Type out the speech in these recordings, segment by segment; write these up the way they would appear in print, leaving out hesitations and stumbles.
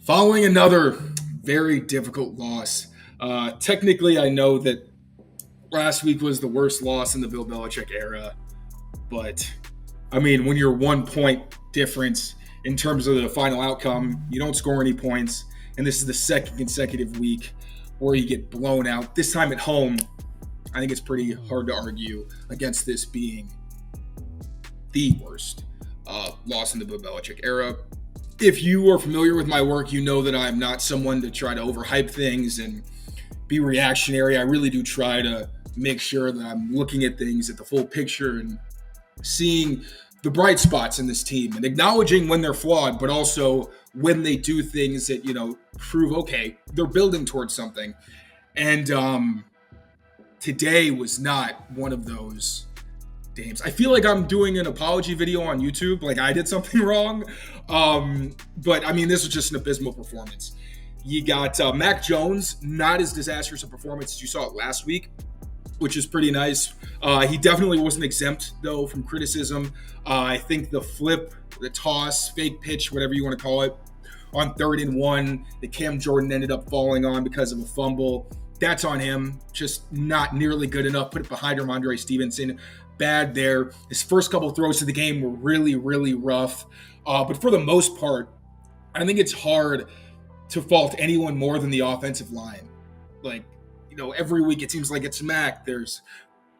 Following another very difficult loss. Technically, I know that last week was the worst loss in the Bill Belichick era, but I mean, when you're 1 point difference in terms of the final outcome, you don't score any points, and this is the second consecutive week where you get blown out. This time at home, I think it's pretty hard to argue against this being the worst loss in the Bill Belichick era. If you are familiar with my work, you know that I'm not someone to try to overhype things and be reactionary. I really do try to make sure that I'm looking at things at the full picture and seeing the bright spots in this team and acknowledging when they're flawed, but also when they do things that, prove, okay, they're building towards something. And today was not one of those games. I feel like I'm doing an apology video on YouTube, like I did something wrong. But I mean, this was just an abysmal performance. You got Mac Jones, not as disastrous a performance as you saw it last week, which is pretty nice. He definitely wasn't exempt, though, from criticism. I think the flip, the toss, fake pitch, whatever you want to call it, on 3rd and 1 that Cam Jordan ended up falling on because of a fumble, that's on him. Just not nearly good enough. Put it behind Ramondre Stevenson. Bad there. His first couple throws to the game were really, really rough. But for the most part, I think it's hard to fault anyone more than the offensive line. Every week it seems like it's Mac. There's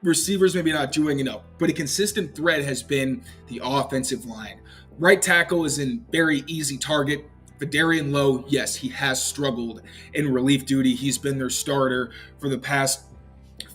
receivers maybe not doing enough, but a consistent thread has been the offensive line. Right tackle is a very easy target. Vidarian Lowe, yes, he has struggled in relief duty. He's been their starter for the past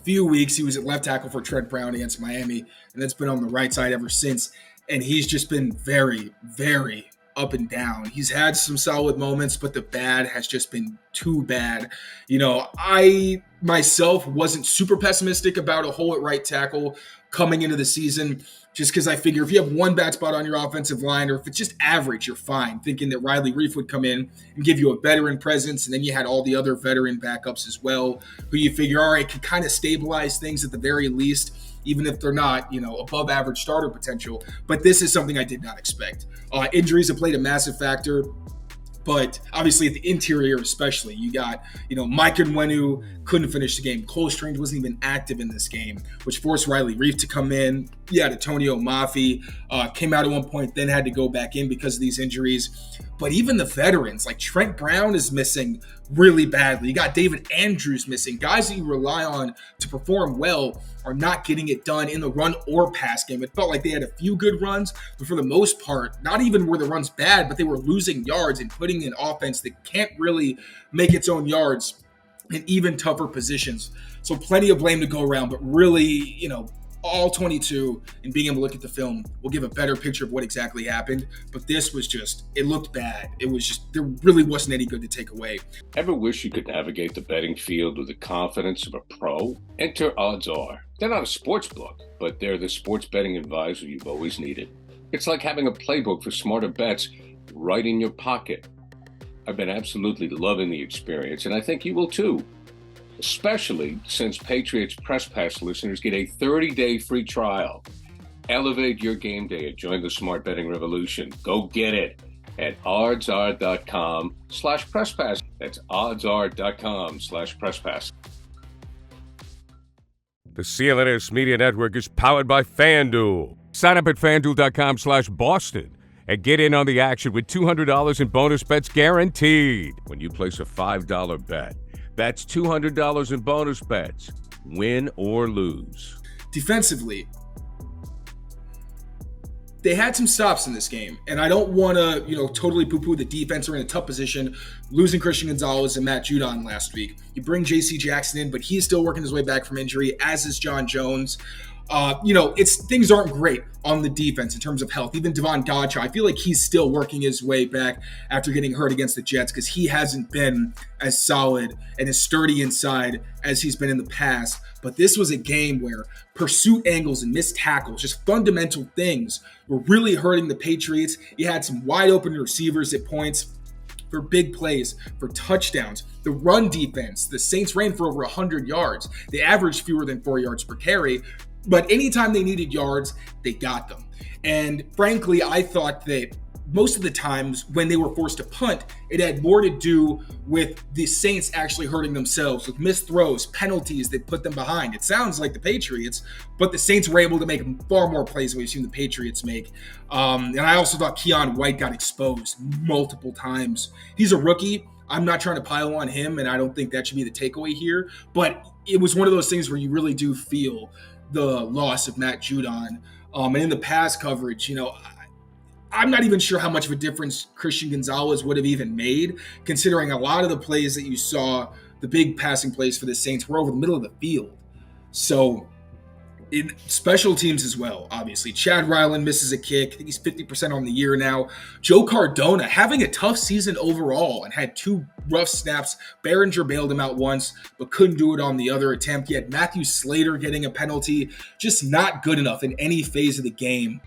few weeks. He was at left tackle for Trent Brown against Miami, and that's been on the right side ever since. And he's just been very, very up and down. He's had some solid moments, but the bad has just been too bad. I myself wasn't super pessimistic about a hole at right tackle coming into the season, just because I figure if you have one bad spot on your offensive line, or if it's just average, you're fine. Thinking that Riley Reif would come in and give you a veteran presence, and then you had all the other veteran backups as well, who you figure, all right, can kind of stabilize things at the very least, even if they're not, above average starter potential. But this is something I did not expect. Injuries have played a massive factor. But obviously at the interior especially, you got, Mike Nwenu couldn't finish the game. Cole Strange wasn't even active in this game, which forced Riley Reif to come in. You had Antonio Mafi, came out at one point, then had to go back in because of these injuries. But even the veterans, like Trent Brown is missing really badly. You got David Andrews missing. Guys that you rely on to perform well are not getting it done in the run or pass game. It felt like they had a few good runs, but for the most part, not even were the runs bad, but they were losing yards and putting an offense that can't really make its own yards in even tougher positions. So plenty of blame to go around, but really, all 22 and being able to look at the film will give a better picture of what exactly happened. But this was just, it looked bad. It was just, there really wasn't any good to take away. Ever wish you could navigate the betting field with the confidence of a pro? Enter Odds Are. They're not a sports book, but they're the sports betting advisor you've always needed. It's like having a playbook for smarter bets right in your pocket. I've been absolutely loving the experience, and I think you will too. Especially since Patriots Press Pass listeners get a 30-day free trial. Elevate your game day and join the smart betting revolution. Go get it at oddsr.com/presspass. That's oddsr.com/presspass. The CLNS Media Network is powered by FanDuel. Sign up at FanDuel.com/Boston and get in on the action with $200 in bonus bets guaranteed when you place a $5 bet. That's $200 in bonus bets, win or lose. Defensively, they had some stops in this game, and I don't want to, totally poo-poo the defense. Are in a tough position, losing Christian Gonzalez and Matt Judon last week. You bring J.C. Jackson in, but he's still working his way back from injury, as is John Jones. Things aren't great on the defense in terms of health. Even Devon Gotcha, I feel like he's still working his way back after getting hurt against the Jets because he hasn't been as solid and as sturdy inside as he's been in the past. But this was a game where pursuit angles and missed tackles, just fundamental things, were really hurting the Patriots. You had some wide open receivers at points for big plays, for touchdowns. The run defense, the Saints ran for over 100 yards. They averaged fewer than 4 yards per carry. But anytime they needed yards, they got them. And frankly, I thought that most of the times when they were forced to punt, it had more to do with the Saints actually hurting themselves with missed throws, penalties that put them behind. It sounds like the Patriots, but the Saints were able to make far more plays than we've seen the Patriots make. And I also thought Keon White got exposed multiple times. He's a rookie. I'm not trying to pile on him, and I don't think that should be the takeaway here. But it was one of those things where you really do feel the loss of Matt Judon. And in the pass coverage, I'm not even sure how much of a difference Christian Gonzalez would have even made, considering a lot of the plays that you saw, the big passing plays for the Saints, were over the middle of the field. So, in special teams as well, obviously. Chad Ryland misses a kick. I think he's 50% on the year now. Joe Cardona having a tough season overall and had 2 rough snaps. Behringer bailed him out once, but couldn't do it on the other attempt. He had Matthew Slater getting a penalty. Just not good enough in any phase of the game.